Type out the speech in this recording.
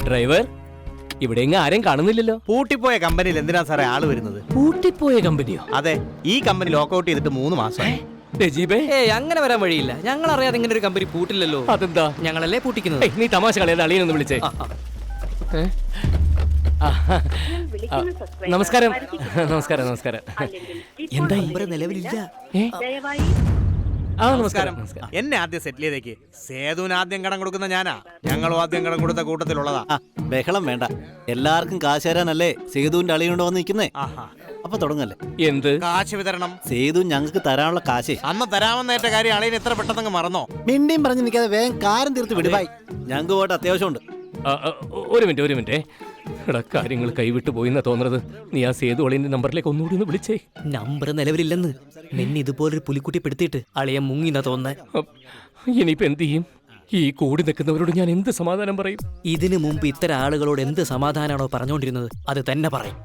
Driver, ഇവിടെ ആരും കാണുന്നില്ലല്ലോ. പൂട്ടിപ്പോയ കമ്പനിയിൽ എന്തിനാ സാറേ ആള് വരുന്നത്? പൂട്ടിപ്പോയ കമ്പനിയോ? അതെ, ഈ കമ്പനി ലോക്കൗട്ട് ചെയ്തിട്ട് 3 മാസമായി. രജീബേ, അങ്ങനെ വരാൻ വഴിയില്ല. ഞങ്ങൾ അറിയാതെ ഇങ്ങനെ ഒരു കമ്പനി പൂട്ടില്ലല്ലോ. അതെന്താ? ഞങ്ങളല്ലേ പൂട്ടിക്കുന്നത്. നീ തമാശ കളയാതെ അളിയനൊന്ന് വിളിച്ചേ. നമസ്കാരം. നമസ്കാരം. നമസ്കാരം. എന്താ നമ്പർ നിലവിലില്ല? നമസ്കാരം. എന്നെ ആദ്യം സെറ്റിൽ ചെയ്തേക്ക്. സേതുവിന് ആദ്യം കടം കൊടുക്കുന്ന ഞാനാ. ഞങ്ങളും ആദ്യം കടം കൊടുത്ത കൂട്ടത്തിലുള്ളതാ. ബഹളം വേണ്ട, എല്ലാവർക്കും കാശ് തരാനല്ലേ സേതുവിന്റെ അളിയുണ്ടോ വന്ന് നിൽക്കുന്നേ. അപ്പൊ തുടങ്ങല്ലേ. എന്ത് കാശ് വിതരണം? സേതു ഞങ്ങൾക്ക് തരാനുള്ള കാശ് അന്ന് തരാമെന്നേറ്റ കാര്യം അളിയൻ എത്ര പെട്ടെന്ന് മറന്നോ? മിണ്ടിയും പറഞ്ഞു നിൽക്കാതെ വേഗം കാര്യം തീർത്ത് വിടുവായി. ഞങ്ങൾക്ക് പോയിട്ട് അത്യാവശ്യമുണ്ട്. ഒരു മിനിറ്റ്. എടാ, കാര്യങ്ങൾ കൈവിട്ടു പോയിന്നാ തോന്നുന്നത്. നീ ആ സേതു അളിയന്റെ നമ്പറിലേക്ക് ഒന്നുകൂടി ഒന്ന് വിളിച്ചേ. നമ്പർ നിലവിലില്ലെന്ന്. നിന്നെ ഇതുപോലൊരു പുലിക്കുട്ടി പെടുത്തിയിട്ട് അളിയൻ മുങ്ങിന്നാ തോന്നുന്നത്. ഇനിയിപ്പോ എന്ത് ചെയ്യും? ഈ കൂടി നിൽക്കുന്നവരോട് ഞാൻ എന്ത് സമാധാനം പറയും? ഇതിനു മുമ്പ് ഇത്തരം ആളുകളോട് എന്ത് സമാധാനമാണോ പറഞ്ഞുകൊണ്ടിരുന്നത് അത് തന്നെ പറയും.